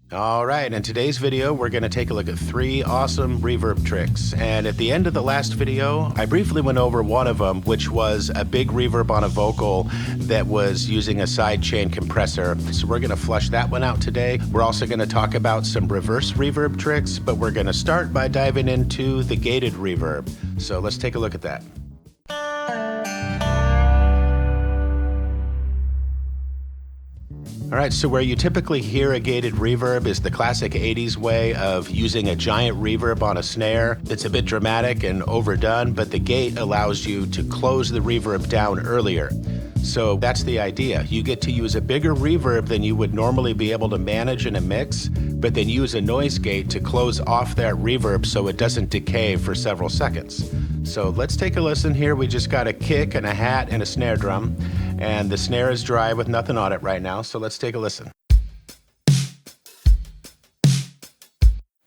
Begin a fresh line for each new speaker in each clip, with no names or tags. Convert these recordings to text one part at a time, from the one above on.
All right, in today's video, we're going to take a look at 3 awesome reverb tricks. And at the end of the last video, I briefly went over one of them, which was a big reverb on a vocal that was using a sidechain compressor. So we're going to flush that one out today. We're also going to talk about some reverse reverb tricks, but we're going to start by diving into the gated reverb. So let's take a look at that. All right, so where you typically hear a gated reverb is the classic 80s way of using a giant reverb on a snare. It's a bit dramatic and overdone, but the gate allows you to close the reverb down earlier. So that's the idea. You get to use a bigger reverb than you would normally be able to manage in a mix, but then use a noise gate to close off that reverb so it doesn't decay for several seconds. So let's take a listen here. We just got a kick and a hat and a snare drum, and the snare is dry with nothing on it right now, so let's take a listen.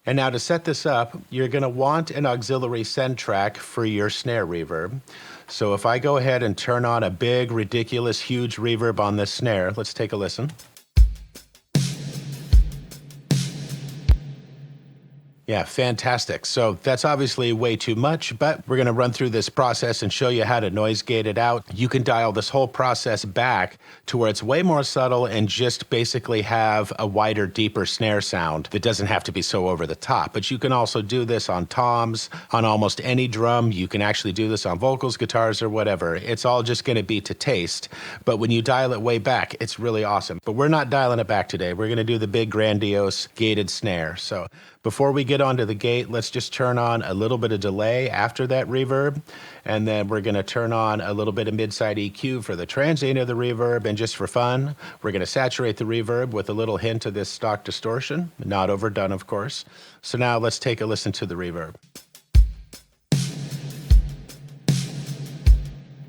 And now to set this up, you're going to want an auxiliary send track for your snare reverb. So if I go ahead and turn on a big, ridiculous, huge reverb on this snare, let's take a listen. Yeah, fantastic. So that's obviously way too much, but we're going to run through this process and show you how to noise gate it out. You can dial this whole process back to where it's way more subtle and just basically have a wider, deeper snare sound that doesn't have to be so over the top. But you can also do this on toms, on almost any drum. You can actually do this on vocals, guitars, or whatever. It's all just going to be to taste. But when you dial it way back, it's really awesome. But we're not dialing it back today. We're going to do the big, grandiose, gated snare. So before we get onto the gate, let's just turn on a little bit of delay after that reverb, and then we're going to turn on a little bit of mid-side EQ for the transient of the reverb, and just for fun, we're going to saturate the reverb with a little hint of this stock distortion, not overdone, of course. So now let's take a listen to the reverb.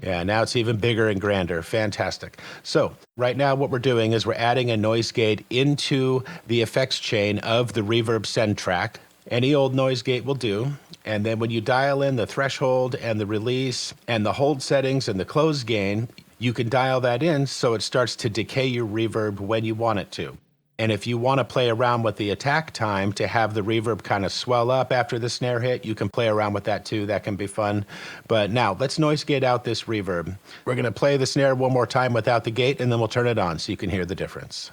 Yeah, now it's even bigger and grander. Fantastic. So right now what we're doing is we're adding a noise gate into the effects chain of the reverb send track. Any old noise gate will do. And then when you dial in the threshold and the release and the hold settings and the close gain, you can dial that in so it starts to decay your reverb when you want it to. And if you want to play around with the attack time to have the reverb kind of swell up after the snare hit, you can play around with that too. That can be fun. But now let's noise gate out this reverb. We're going to play the snare one more time without the gate, and then we'll turn it on so you can hear the difference.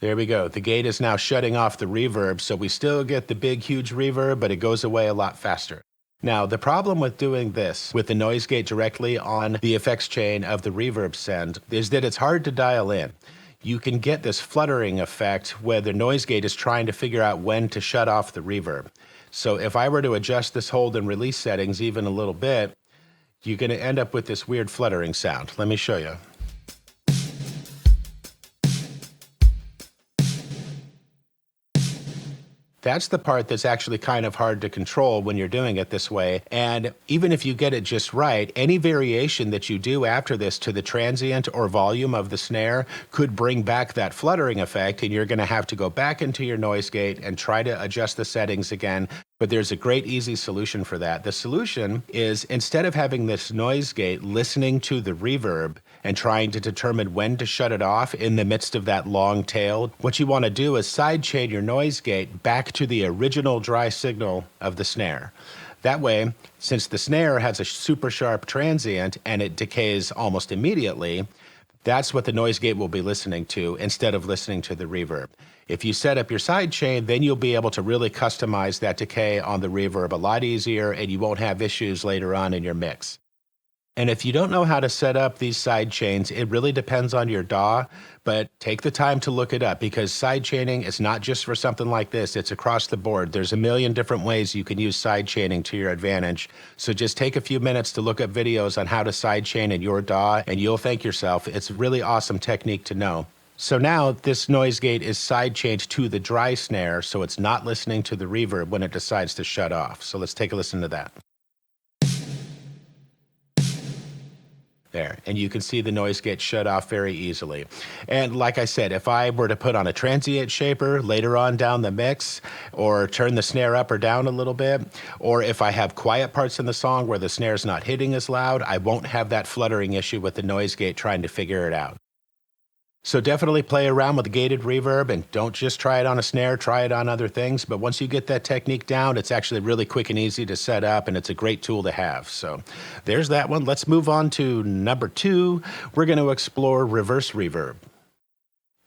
There we go. The gate is now shutting off the reverb, so we still get the big, huge reverb, but it goes away a lot faster. Now, the problem with doing this with the noise gate directly on the effects chain of the reverb send is that it's hard to dial in. You can get this fluttering effect where the noise gate is trying to figure out when to shut off the reverb. So if I were to adjust this hold and release settings even a little bit, you're going to end up with this weird fluttering sound. Let me show you. That's the part that's actually kind of hard to control when you're doing it this way. And even if you get it just right, any variation that you do after this to the transient or volume of the snare could bring back that fluttering effect, and you're going to have to go back into your noise gate and try to adjust the settings again. But there's a great easy solution for that. The solution is, instead of having this noise gate listening to the reverb and trying to determine when to shut it off in the midst of that long tail, what you want to do is sidechain your noise gate back to the original dry signal of the snare. That way, since the snare has a super sharp transient and it decays almost immediately, that's what the noise gate will be listening to instead of listening to the reverb. If you set up your sidechain, then you'll be able to really customize that decay on the reverb a lot easier, and you won't have issues later on in your mix. And if you don't know how to set up these side chains, it really depends on your DAW, but take the time to look it up, because side chaining is not just for something like this, it's across the board. There's a million different ways you can use side chaining to your advantage. So just take a few minutes to look up videos on how to side chain in your DAW, and you'll thank yourself. It's a really awesome technique to know. So now this noise gate is side chained to the dry snare, so it's not listening to the reverb when it decides to shut off. So let's take a listen to that. There, and you can see the noise gate shut off very easily. And like I said, if I were to put on a transient shaper later on down the mix, or turn the snare up or down a little bit, or if I have quiet parts in the song where the snare's not hitting as loud, I won't have that fluttering issue with the noise gate trying to figure it out. So definitely play around with the gated reverb, and don't just try it on a snare, try it on other things. But once you get that technique down, it's actually really quick and easy to set up, and it's a great tool to have. So there's that one. Let's move on to number 2. We're going to explore reverse reverb.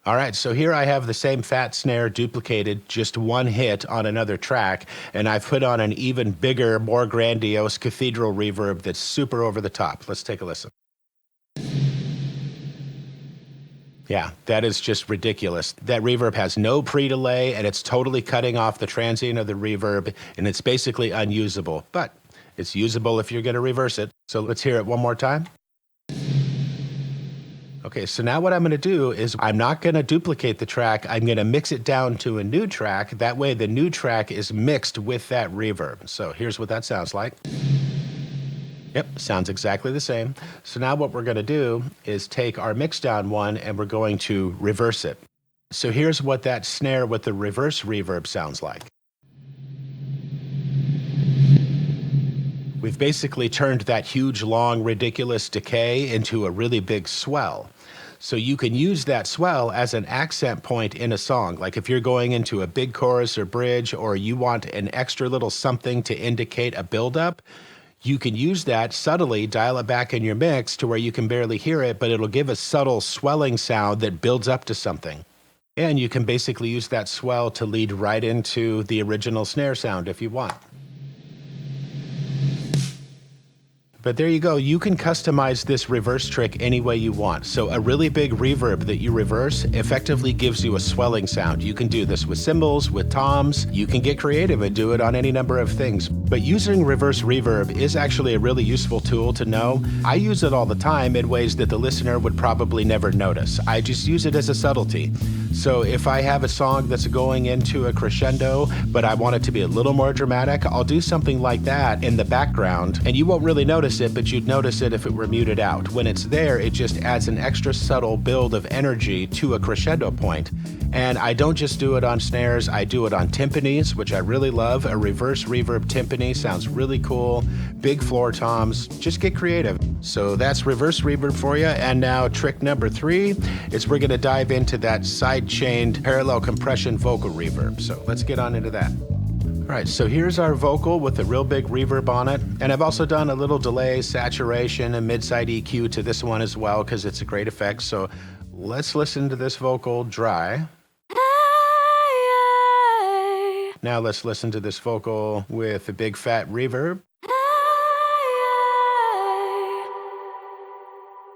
All right, so here I have the same fat snare duplicated, just one hit on another track, and I've put on an even bigger, more grandiose cathedral reverb that's super over the top. Let's take a listen. Yeah, that is just ridiculous. That reverb has no pre-delay, and it's totally cutting off the transient of the reverb, and it's basically unusable. But it's usable if you're going to reverse it. So let's hear it one more time. Okay, so now what I'm going to do is I'm not going to duplicate the track. I'm going to mix it down to a new track. That way the new track is mixed with that reverb. So here's what that sounds like. Yep, sounds exactly the same. So now what we're going to do is take our mix down one and we're going to reverse it. So here's what that snare with the reverse reverb sounds like. We've basically turned that huge, long, ridiculous decay into a really big swell. So you can use that swell as an accent point in a song. Like if you're going into a big chorus or bridge, or you want an extra little something to indicate a buildup, you can use that subtly, dial it back in your mix to where you can barely hear it, but it'll give a subtle swelling sound that builds up to something. And you can basically use that swell to lead right into the original snare sound if you want. But there you go, you can customize this reverse trick any way you want. So a really big reverb that you reverse effectively gives you a swelling sound. You can do this with cymbals, with toms. You can get creative and do it on any number of things. But using reverse reverb is actually a really useful tool to know. I use it all the time in ways that the listener would probably never notice. I just use it as a subtlety. So if I have a song that's going into a crescendo, but I want it to be a little more dramatic, I'll do something like that in the background, and you won't really notice it, but you'd notice it if it were muted out. When it's there, it just adds an extra subtle build of energy to a crescendo point. And I don't just do it on snares, I do it on timpanis, which I really love. A reverse reverb timpani sounds really cool. Big floor toms, just get creative. So that's reverse reverb for you. And now trick number 3 is we're gonna dive into that side-chained parallel compression vocal reverb. So let's get on into that. All right, so here's our vocal with a real big reverb on it. And I've also done a little delay, saturation, and mid-side EQ to this one as well, because it's a great effect. So let's listen to this vocal dry. Now let's listen to this vocal with a big fat reverb.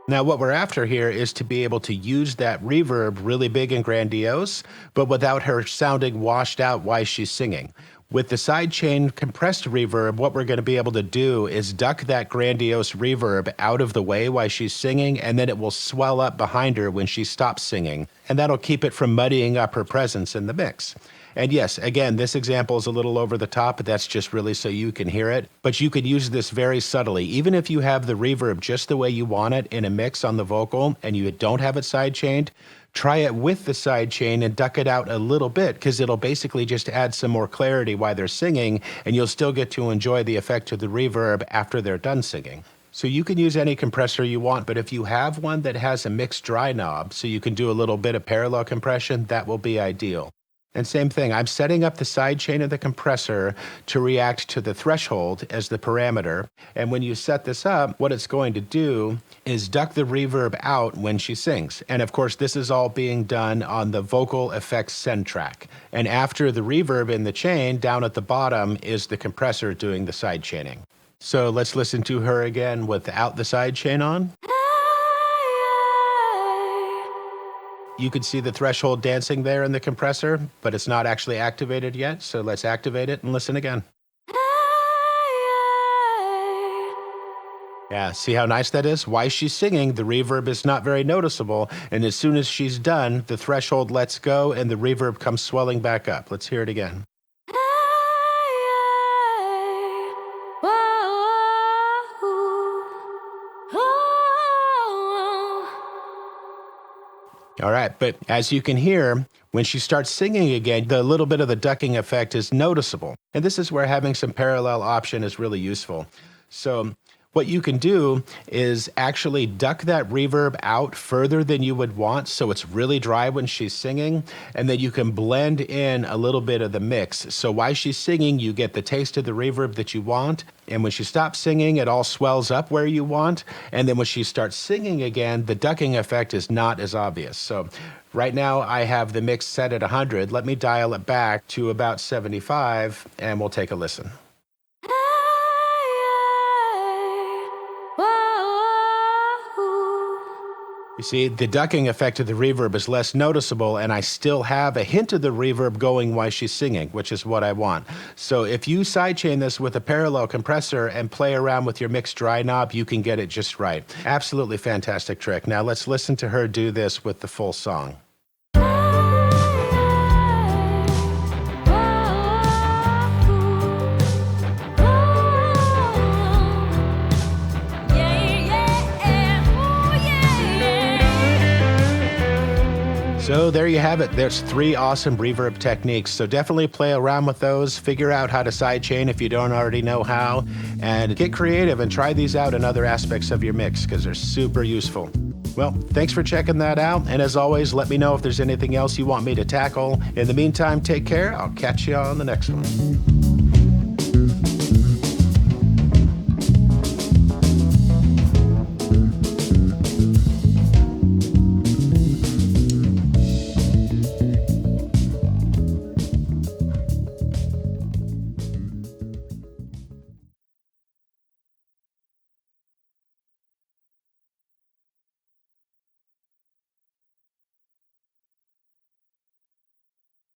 Now what we're after here is to be able to use that reverb really big and grandiose, but without her sounding washed out while she's singing. With the sidechain compressed reverb, what we're going to be able to do is duck that grandiose reverb out of the way while she's singing, and then it will swell up behind her when she stops singing, and that'll keep it from muddying up her presence in the mix. And yes, again, this example is a little over the top, but that's just really so you can hear it. But you can use this very subtly. Even if you have the reverb just the way you want it in a mix on the vocal and you don't have it sidechained, try it with the sidechain and duck it out a little bit, because it'll basically just add some more clarity while they're singing, and you'll still get to enjoy the effect of the reverb after they're done singing. So you can use any compressor you want, but if you have one that has a mixed dry knob, so you can do a little bit of parallel compression, that will be ideal. And same thing, I'm setting up the sidechain of the compressor to react to the threshold as the parameter. And when you set this up, what it's going to do is duck the reverb out when she sings. And of course, this is all being done on the vocal effects send track. And after the reverb in the chain, down at the bottom is the compressor doing the sidechaining. So let's listen to her again without the sidechain on. You can see the threshold dancing there in the compressor, but it's not actually activated yet, so let's activate it and listen again. Yeah, see how nice that is? While she's singing, the reverb is not very noticeable, and as soon as she's done, the threshold lets go and the reverb comes swelling back up. Let's hear it again. All right, but as you can hear, when she starts singing again, the little bit of the ducking effect is noticeable. And this is where having some parallel option is really useful. So what you can do is actually duck that reverb out further than you would want, so it's really dry when she's singing, and then you can blend in a little bit of the mix. So while she's singing, you get the taste of the reverb that you want, and when she stops singing, it all swells up where you want, and then when she starts singing again, the ducking effect is not as obvious. So right now I have the mix set at 100. Let me dial it back to about 75, and we'll take a listen. You see, the ducking effect of the reverb is less noticeable, and I still have a hint of the reverb going while she's singing, which is what I want. So if you sidechain this with a parallel compressor and play around with your mixed dry knob, you can get it just right. Absolutely fantastic trick. Now let's listen to her do this with the full song. So there you have it. There's 3 awesome reverb techniques. So definitely play around with those, figure out how to sidechain if you don't already know how, and get creative and try these out in other aspects of your mix because they're super useful. Well, thanks for checking that out. And as always, let me know if there's anything else you want me to tackle. In the meantime, take care. I'll catch you on the next one.